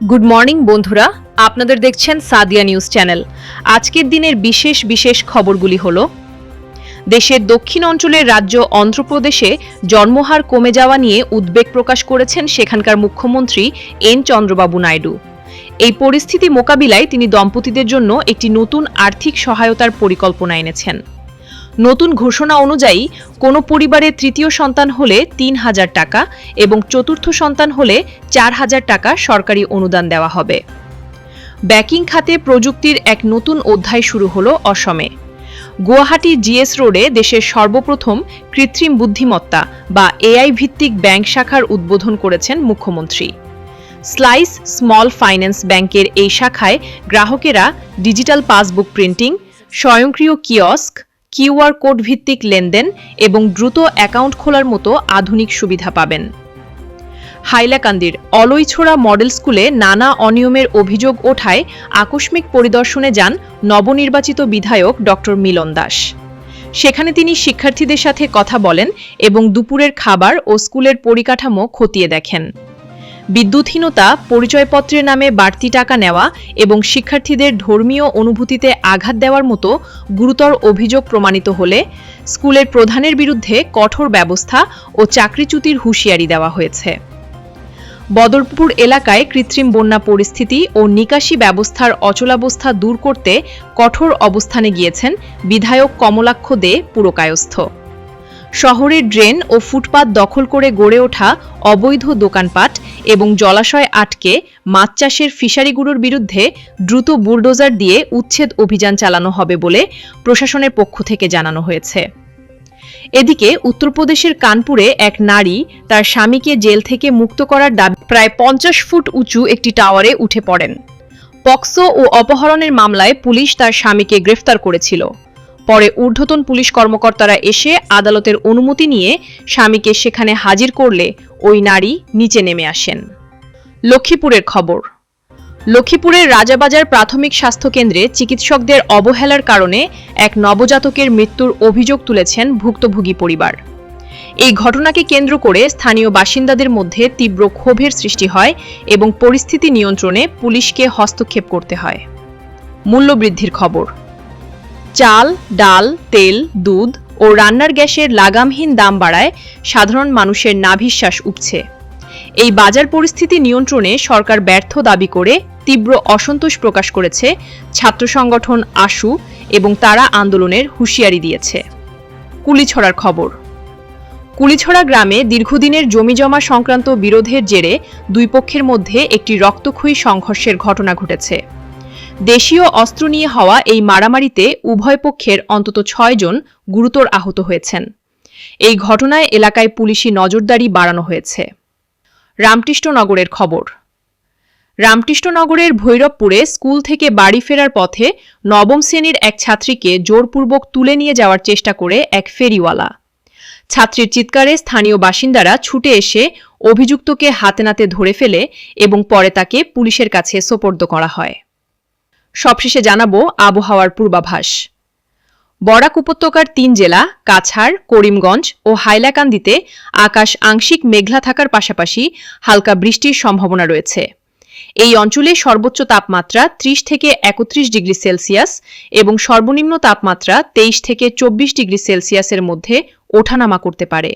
Good morning বন্ধুরা, আপনাদের দেখছেন সাদিয়া নিউজ চ্যানেল। আজকের দিনের বিশেষ খবরগুলি হলো, দেশের দক্ষিণ অঞ্চলের রাজ্য অন্ধ্রপ্রদেশে জন্মহার কমে যাওয়া নিয়ে উদ্বেগ প্রকাশ করেছেন সেখানকার মুখ্যমন্ত্রী এন চন্দ্রবাবু নাইডু। এই পরিস্থিতি মোকাবিলায় তিনি দম্পতিদের জন্য একটি নতুন আর্থিক সহায়তার পরিকল্পনা এনেছেন। নতুন ঘোষণা অনুযায়ী কোনো পরিবারের তৃতীয় সন্তান হলে ৩,০০০ টাকা এবং চতুর্থ সন্তান হলে ৪,০০০ টাকা সরকারি অনুদান দেওয়া হবে। ব্যাংকিং খাতে প্রযুক্তির এক নতুন অধ্যায় শুরু হলো অসমে। গুয়াহাটি জিএস রোডে দেশের সর্বপ্রথম কৃত্রিম বুদ্ধিমত্তা বা এআই ভিত্তিক ব্যাংক শাখার উদ্বোধন করেছেন মুখ্যমন্ত্রী। স্লাইস স্মল ফাইন্যান্স ব্যাংকের এই শাখায় গ্রাহকেরা ডিজিটাল পাসবুক প্রিন্টিং, স্বয়ংক্রিয় কিয়স্ক, কিউআর কোড ভিত্তিক লেনদেন এবং দ্রুত অ্যাকাউন্ট খোলার মতো আধুনিক সুবিধা পাবেন। হাইলাকান্দির অলইছোড়া মডেল স্কুলে নানা অনিয়মের অভিযোগ ওঠায় আকস্মিক পরিদর্শনে যান নবনির্বাচিত বিধায়ক ডক্টর মিলন দাস। সেখানে তিনি শিক্ষার্থীদের সাথে কথা বলেন এবং দুপুরের খাবার ও স্কুলের পরিকাঠামো খতিয়ে দেখেন। বিদ্যুৎহীনতা, পরিচয়পত্রের নামে বাড়তি টাকা নেওয়া এবং শিক্ষার্থীদের ধর্মীয় অনুভূতিতে আঘাত দেওয়ার মতো গুরুতর অভিযোগ প্রমাণিত হলে স্কুলের প্রধানের বিরুদ্ধে কঠোর ব্যবস্থা ও চাকরিচ্যুতির হুঁশিয়ারি দেওয়া হয়েছে। বদরপুর এলাকায় কৃত্রিম বন্যা পরিস্থিতি ও নিকাশি ব্যবস্থার অচলাবস্থা দূর করতে কঠোর অবস্থানে গিয়েছেন বিধায়ক কমলাক্ষ দে পুরকায়স্থ। শহরের ড্রেন ও ফুটপাত দখল করে গড়ে ওঠা অবৈধ দোকানপাট এবং জলাশয় আটকে মাছ চাষের ফিশারিগুলোর বিরুদ্ধে দ্রুত বুলডোজার দিয়ে উচ্ছেদ অভিযান চালানো হবে বলে প্রশাসনের পক্ষ থেকে জানানো হয়েছে। এদিকে উত্তরপ্রদেশের কানপুরে এক নারী তার স্বামীকে জেল থেকে মুক্ত করার দাবি প্রায় ৫০ ফুট উঁচু একটি টাওয়ারে উঠে পড়েন। পক্সো ও অপহরণের মামলায় পুলিশ তার স্বামীকে গ্রেফতার করেছিল। পরে ঊর্ধ্বতন পুলিশ কর্মকর্তারা এসে আদালতের অনুমতি নিয়ে স্বামীকে সেখানে হাজির করলে ওই নারী নিচে নেমে আসেন। লক্ষ্মীপুরের খবর। লক্ষ্মীপুরের রাজাবাজার প্রাথমিক স্বাস্থ্য কেন্দ্রে চিকিৎসকদের অবহেলার কারণে এক নবজাতকের মৃত্যুর অভিযোগ তুলেছেন ভুক্তভোগী পরিবার। এই ঘটনাকে কেন্দ্র করে স্থানীয় বাসিন্দাদের মধ্যে তীব্র ক্ষোভের সৃষ্টি হয় এবং পরিস্থিতি নিয়ন্ত্রণে পুলিশকে হস্তক্ষেপ করতে হয়। মূল্যবৃদ্ধির খবর। চাল, ডাল, তেল, দুধ ও রান্নার গ্যাসের লাগামহীন দাম বাড়ায় সাধারণ মানুষের নাভিশ্বাস উঠছে। এই বাজার পরিস্থিতি নিয়ন্ত্রণে সরকার ব্যর্থ দাবি করে তীব্র অসন্তোষ প্রকাশ করেছে ছাত্র সংগঠন আশু এবং তারা আন্দোলনের হুঁশিয়ারি দিয়েছে। কুলিছড়ার খবর। কুলিছড়া গ্রামে দীর্ঘদিনের জমিজমা সংক্রান্ত বিরোধের জেরে দুই পক্ষের মধ্যে একটি রক্তক্ষয়ী সংঘর্ষের ঘটনা ঘটেছে। দেশীয় অস্ত্র নিয়ে হওয়া এই মারামারিতে উভয় পক্ষের অন্তত ৬ জন গুরুতর আহত হয়েছেন। এই ঘটনায় এলাকায় পুলিশি নজরদারি বাড়ানো হয়েছে। রামকৃষ্ণনগরের খবর। রামকৃষ্ণনগরের ভৈরবপুরে স্কুল থেকে বাড়ি ফেরার পথে নবম শ্রেণীর এক ছাত্রীকে জোরপূর্বক তুলে নিয়ে যাওয়ার চেষ্টা করে এক ফেরিওয়ালা। ছাত্রীর চিৎকারে স্থানীয় বাসিন্দারা ছুটে এসে অভিযুক্তকে হাতেনাতে ধরে ফেলে এবং পরে তাকে পুলিশের কাছে সোপর্দ করা হয়। সবশেষে জানাবো আবহাওয়ার পূর্বাভাস। বরাক উপত্যকার ৩ জেলা কাছাড়, করিমগঞ্জ ও হাইলাকান্দিতে আকাশ আংশিক মেঘলা থাকার পাশাপাশি হালকা বৃষ্টির সম্ভাবনা রয়েছে। এই অঞ্চলে সর্বোচ্চ তাপমাত্রা ৩০ থেকে ৩১ ডিগ্রি সেলসিয়াস এবং সর্বনিম্ন তাপমাত্রা ২৩ থেকে ২৪ ডিগ্রি সেলসিয়াসের মধ্যে ওঠানামা করতে পারে।